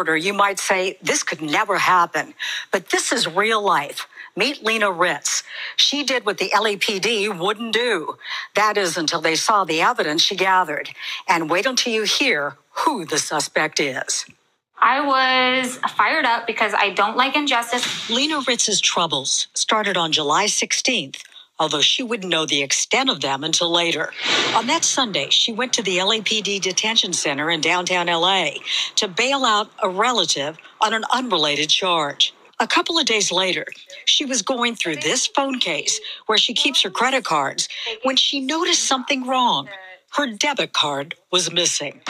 You might say, this could never happen, but this is real life. Meet Lena Ritz. She did what the LAPD wouldn't do. That is until they saw the evidence she gathered. And wait until you hear who the suspect is. I was fired up because I don't like injustice. Lena Ritz's troubles started on July 16th, although she wouldn't know the extent of them until later. On that Sunday, she went to the LAPD detention center in downtown LA to bail out a relative on an unrelated charge. A couple of days later, she was going through this phone case where she keeps her credit cards when she noticed something wrong. Her debit card was missing.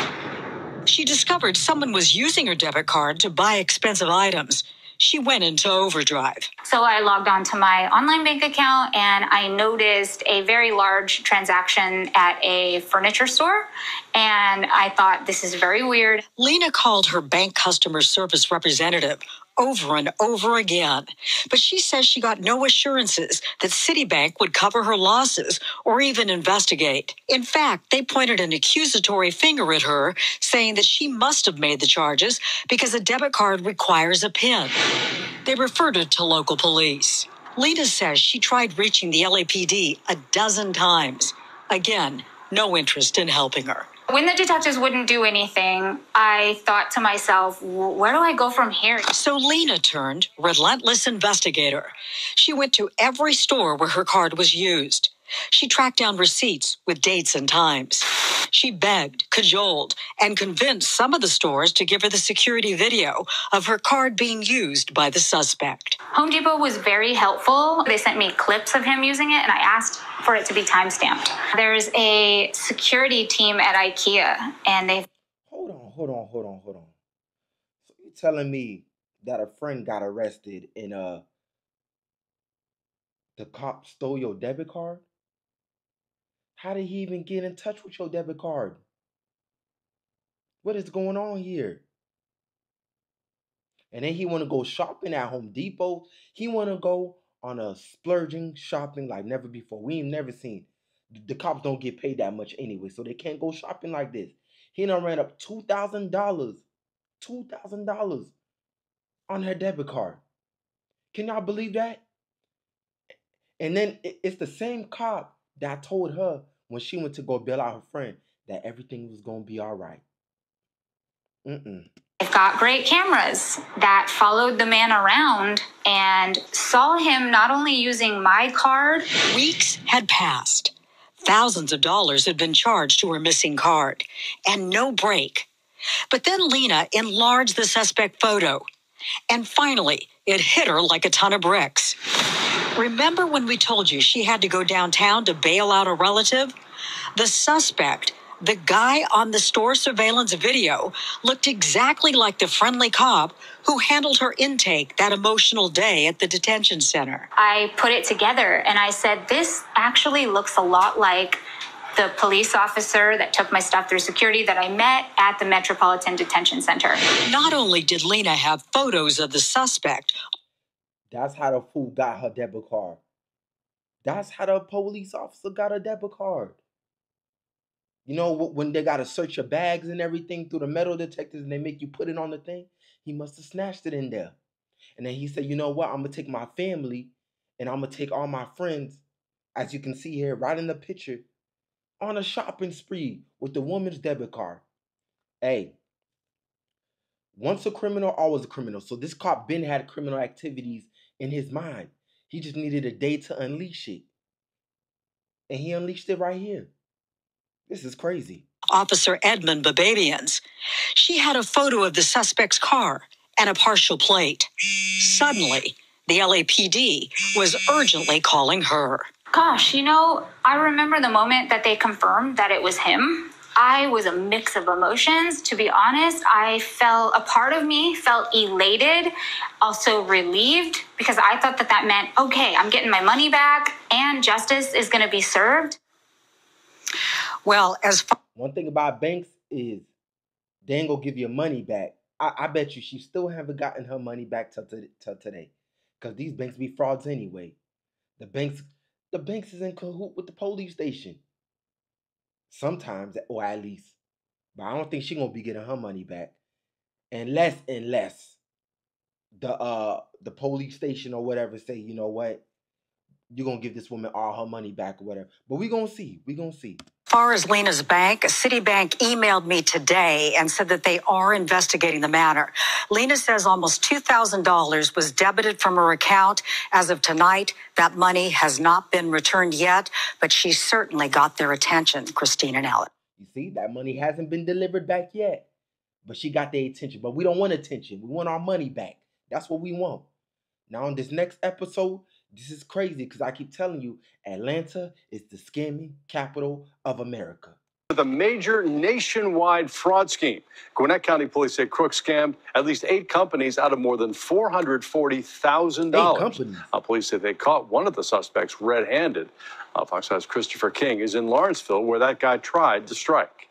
She discovered someone was using her debit card to buy expensive items. She went into overdrive. So I logged on to my online bank account and I noticed a very large transaction at a furniture store. And I thought, this is very weird. Lena called her bank customer service representative over and over again, but she says she got no assurances that Citibank would cover her losses or even investigate. In fact, they pointed an accusatory finger at her, saying that she must have made the charges because a debit card requires a PIN. They referred her to local police. Lena says she tried reaching the LAPD a dozen times. Again, no interest in helping her. When the detectives wouldn't do anything, I thought to myself, where do I go from here? So Lena turned relentless investigator. She went to every store where her card was used. She tracked down receipts with dates and times. She begged, cajoled, and convinced some of the stores to give her the security video of her card being used by the suspect. Home Depot was very helpful. They sent me clips of him using it, and I asked for it to be time-stamped. There's a security team at IKEA, and they... Hold on. So you're telling me that a friend got arrested and the cop stole your debit card? How did he even get in touch with your debit card? What is going on here? And then he want to go shopping at Home Depot. He want to go on a splurging shopping like never before. We ain't never seen. The cops don't get paid that much anyway, so they can't go shopping like this. He done ran up $2,000. $2,000 on her debit card. Can y'all believe that? And then it's the same cop that told her when she went to go bail out her friend that everything was going to be all right. They've got great cameras that followed the man around and saw him not only using my card. Weeks had passed. Thousands of dollars had been charged to her missing card, and no break. But then Lena enlarged the suspect photo, and finally, it hit her like a ton of bricks. Remember when we told you she had to go downtown to bail out a relative? The suspect, the guy on the store surveillance video, looked exactly like the friendly cop who handled her intake that emotional day at the detention center. I put it together and I said, this actually looks a lot like the police officer that took my stuff through security that I met at the Metropolitan Detention Center. Not only did Lena have photos of the suspect. That's how the fool got her debit card. That's how the police officer got her debit card. You know, when they got to search your bags and everything through the metal detectors and they make you put it on the thing, he must have snatched it in there. And then he said, you know what, I'm going to take my family and I'm going to take all my friends, as you can see here right in the picture, on a shopping spree with the woman's debit card. Hey, once a criminal, always a criminal. So this cop Ben had criminal activities in his mind. He just needed a day to unleash it. And he unleashed it right here. This is crazy. Officer Edmund Bababians. She had a photo of the suspect's car and a partial plate. Suddenly, the LAPD was urgently calling her. Gosh, you know, I remember the moment that they confirmed that it was him. I was a mix of emotions. To be honest, a part of me felt elated, also relieved, because I thought that meant, okay, I'm getting my money back and justice is going to be served. Well, one thing about banks is they ain't gonna give your money back. I bet you she still haven't gotten her money back till today, because these banks be frauds anyway. The banks is in cahoot with the police station. Sometimes, or at least. But I don't think she gonna be getting her money back. unless the police station or whatever say, you know what, you're gonna give this woman all her money back or whatever. But we gonna see. As far as Lena's bank, Citibank emailed me today and said that they are investigating the matter. Lena says almost $2,000 was debited from her account. As of tonight, that money has not been returned yet, but she certainly got their attention, Christine and Ellen. You see, that money hasn't been delivered back yet, but she got their attention. But we don't want attention. We want our money back. That's what we want. Now, in this next episode, this is crazy because I keep telling you, Atlanta is the scamming capital of America. With a major nationwide fraud scheme. Gwinnett County police say crooks scammed at least 8 companies out of more than $440,000. 8 companies. Police say they caught one of the suspects red-handed. Fox 5's Christopher King is in Lawrenceville, where that guy tried to strike.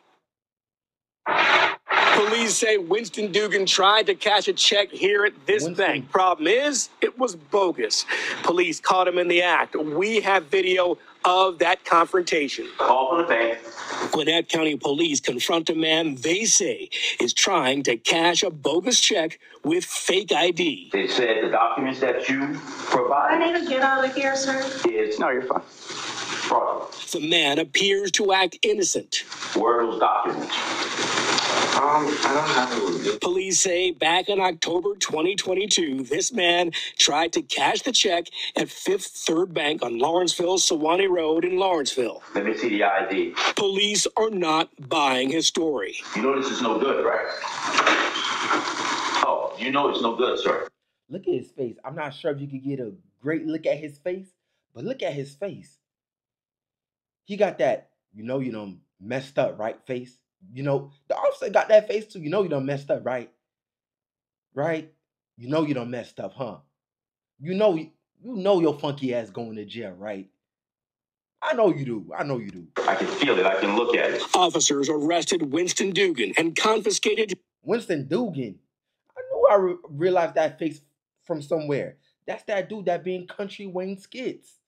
Police say Winston Dugan tried to cash a check here at this bank. Problem is, it was bogus. Police caught him in the act. We have video of that confrontation. Call from the bank. Gwinnett County police confront a man they say is trying to cash a bogus check with fake ID. They said the documents that you provide. I need to get out of here, sir. No, you're fine. Fraud. The man appears to act innocent. Where are those documents? I don't have it. Police say back in October 2022, this man tried to cash the check at Fifth Third Bank on Lawrenceville-Sewanee Road in Lawrenceville. Let me see the ID. Police are not buying his story. You know this is no good, right? Oh, you know it's no good, sir. Look at his face. I'm not sure if you could get a great look at his face, but look at his face. He got that, you done messed up, right, face. The officer got that face too. You done messed up, right? Right? You done messed up, huh? You know your funky ass going to jail, right? I know you do. I can feel it. I can look at it. Officers arrested Winston Dugan and confiscated... Winston Dugan? I knew I realized that face from somewhere. That's that dude that be in Country Wayne skits.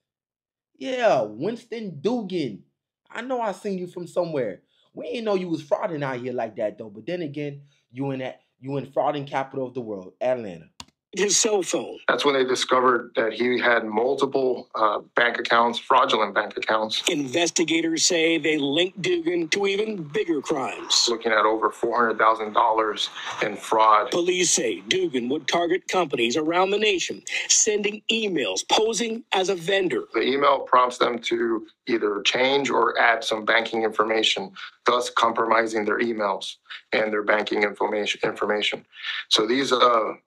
Yeah, Winston Dugan. I know I seen you from somewhere. We ain't know you was frauding out here like that though. But then again, you in frauding capital of the world, Atlanta. His cell phone. That's when they discovered that he had multiple bank accounts, fraudulent bank accounts. Investigators say they linked Dugan to even bigger crimes. Looking at over $400,000 in fraud. Police say Dugan would target companies around the nation, sending emails posing as a vendor. The email prompts them to either change or add some banking information, thus compromising their emails and their banking information. So these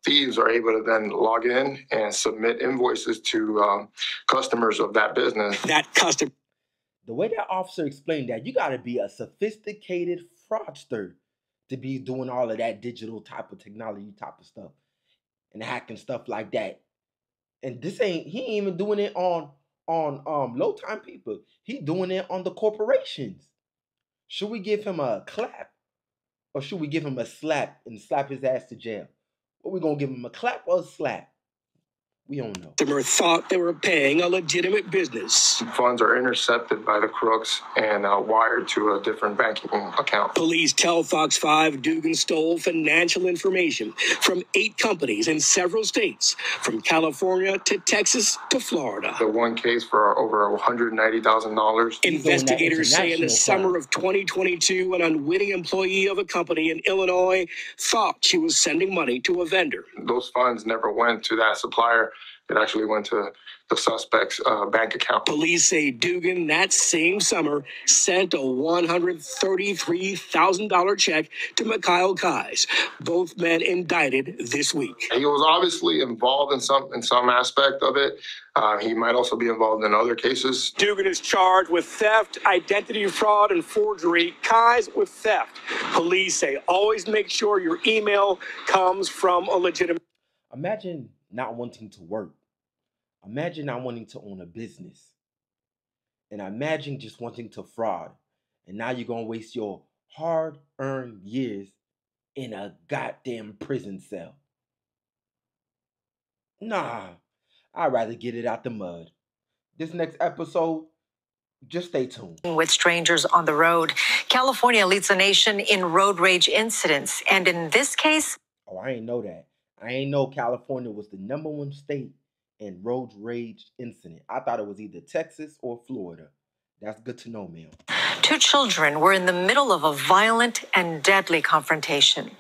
thieves are able to then log in and submit invoices to customers of that business. The way that officer explained that, you got to be a sophisticated fraudster to be doing all of that digital type of technology type of stuff and hacking stuff like that. And he ain't even doing it on low time people. He doing it on the corporations. Should we give him a clap or should we give him a slap and slap his ass to jail? What we gonna give him, a clap or a slap? We don't know. Customer thought they were paying a legitimate business. Funds are intercepted by the crooks and wired to a different banking account. Police tell Fox 5 Dugan stole financial information from 8 companies in several states, from California to Texas to Florida. The one case for over $190,000. Investigators say in the summer of 2022, an unwitting employee of a company in Illinois thought she was sending money to a vendor. Those funds never went to that supplier. It actually went to the suspect's bank account. Police say Dugan that same summer sent a $133,000 check to Mikhail Kais. Both men indicted this week. He was obviously involved in some aspect of it. He might also be involved in other cases. Dugan is charged with theft, identity fraud, and forgery. Kais with theft. Police say always make sure your email comes from a legitimate... Imagine not wanting to work. Imagine not wanting to own a business. And imagine just wanting to fraud. And now you're going to waste your hard-earned years in a goddamn prison cell. Nah, I'd rather get it out the mud. This next episode, just stay tuned. With strangers on the road, California leads the nation in road rage incidents. And in this case, Oh, I ain't know that. I ain't know California was the #1 state in road rage incident. I thought it was either Texas or Florida. That's good to know, ma'am. Two children were in the middle of a violent and deadly confrontation.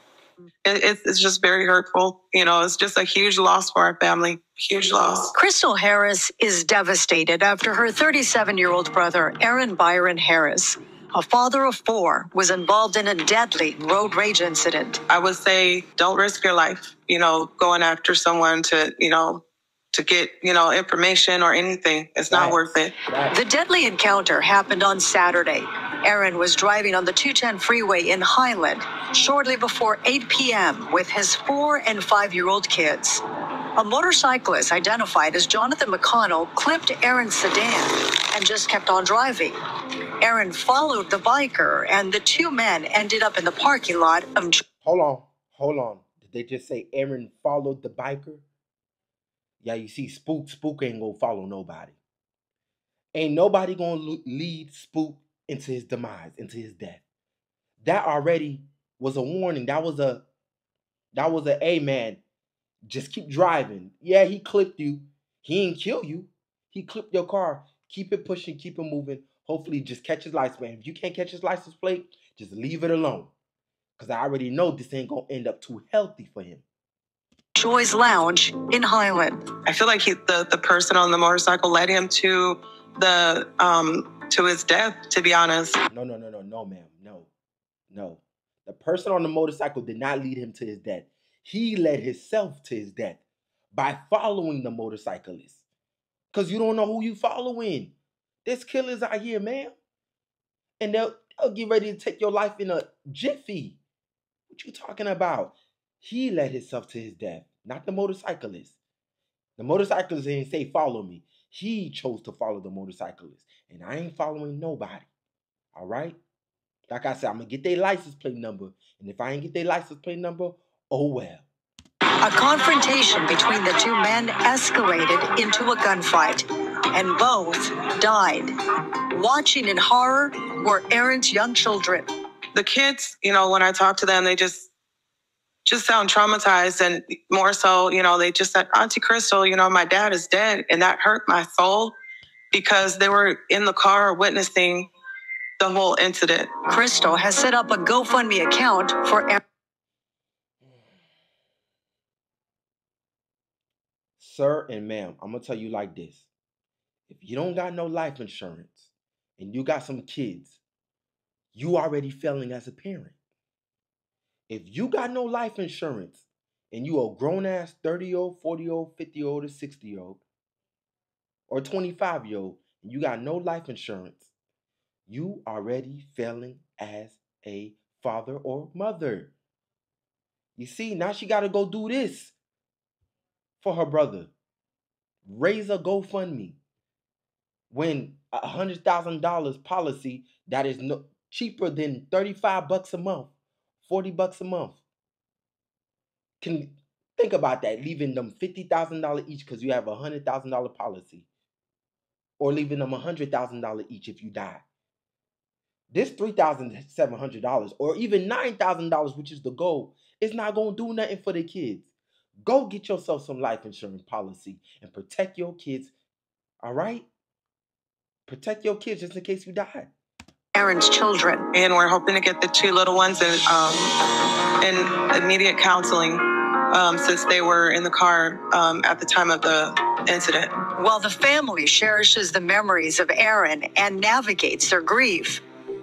It's just very hurtful. You know, it's just a huge loss for our family. Huge loss. Crystal Harris is devastated after her 37-year-old brother, Aaron Byron Harris, a father of 4, was involved in a deadly road rage incident. I would say don't risk your life, you know, going after someone to get, information or anything. It's not worth it. The deadly encounter happened on Saturday. Aaron was driving on the 210 freeway in Highland shortly before 8 p.m. with his 4- and 5-year-old kids. A motorcyclist identified as Jonathan McConnell clipped Aaron's sedan and just kept on driving. Aaron followed the biker, and the two men ended up in the parking lot of... Hold on. Did they just say Aaron followed the biker? Yeah, you see, Spook ain't gonna follow nobody. Ain't nobody gonna lead Spook into his demise, into his death. That already was a warning. That was a hey man, just keep driving. Yeah, he clipped you. He didn't kill you. He clipped your car. Keep it pushing, keep it moving. Hopefully just catch his license plate. If you can't catch his license plate, just leave it alone. Because I already know this ain't gonna end up too healthy for him. Joy's Lounge in Highland. I feel like the person on the motorcycle led him to his death, to be honest. No, ma'am. No. The person on the motorcycle did not lead him to his death. He led himself to his death by following the motorcyclist. Because you don't know who you following. There's killers out here, ma'am. And they'll get ready to take your life in a jiffy. What you talking about? He led himself to his death, not the motorcyclist. The motorcyclist didn't say follow me. He chose to follow the motorcyclist. And I ain't following nobody. All right? Like I said, I'm going to get their license plate number. And if I ain't get their license plate number, oh well. A confrontation between the two men escalated into a gunfight, and both died. Watching in horror were Aaron's young children. The kids, when I talk to them, they just sound traumatized, and more so, they just said, Auntie Crystal, my dad is dead. And that hurt my soul because they were in the car witnessing the whole incident. Crystal has set up a GoFundMe account for Aaron. Sir and ma'am, I'm going to tell you like this. If you don't got no life insurance and you got some kids, you already failing as a parent. If you got no life insurance and you a grown-ass 30-year-old, 40-year-old, 50-year-old, or 60-year-old, or 25-year-old, and you got no life insurance, you already failing as a father or mother. You see, now she got to go do this for her brother. Raise a GoFundMe. When $100,000 policy that is cheaper than $35 a month, $40 a month. Can think about that, leaving them $50,000 each because you have a $100,000 policy, or leaving them $100,000 each if you die. This $3,700 or even $9,000, which is the goal, is not going to do nothing for the kids. Go get yourself some life insurance policy and protect your kids. All right? Protect your kids just in case you die. Aaron's children. And we're hoping to get the two little ones in immediate counseling since they were in the car at the time of the incident. While the family cherishes the memories of Aaron and navigates their grief,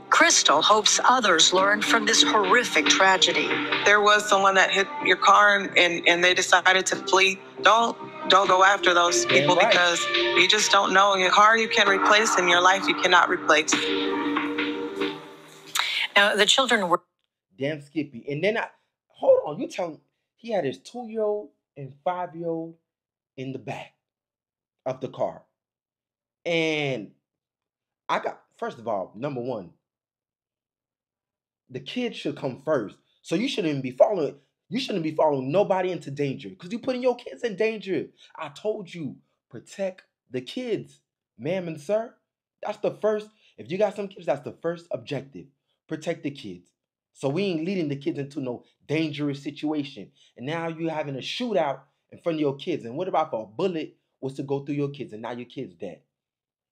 Crystal hopes others learn from this horrific tragedy. There was someone that hit your car and they decided to flee. Don't go after those people because you just don't know. Your car you can replace and your life you cannot replace. Now, the children were... Damn Skippy. And then hold on, you tell me he had his 2-year-old and 5-year-old in the back of the car. And first of all, number one, the kids should come first. So you shouldn't be following nobody into danger because you're putting your kids in danger. I told you, protect the kids, ma'am and sir. That's the first. If you got some kids, that's the first objective. Protect the kids. So we ain't leading the kids into no dangerous situation. And now you having a shootout in front of your kids. And what about if a bullet was to go through your kids and now your kid's dead?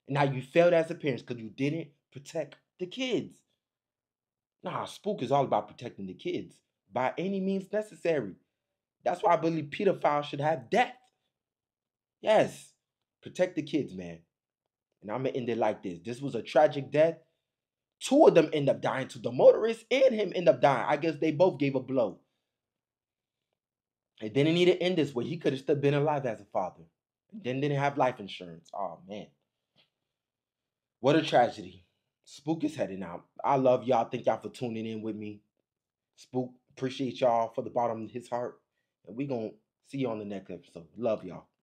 And now you failed as a parent because you didn't protect the kids. Nah, Spook is all about protecting the kids by any means necessary. That's why I believe pedophiles should have death. Yes, protect the kids, man. And I'm going to end it like this. This was a tragic death. 2 of them end up dying too. The motorist and him end up dying. I guess they both gave a blow. It didn't need to end this way. He could have still been alive as a father. And then didn't have life insurance. Oh, man. What a tragedy. Spook is heading out. I love y'all. Thank y'all for tuning in with me. Spook, appreciate y'all for the bottom of his heart. And we going to see you on the next episode. Love y'all.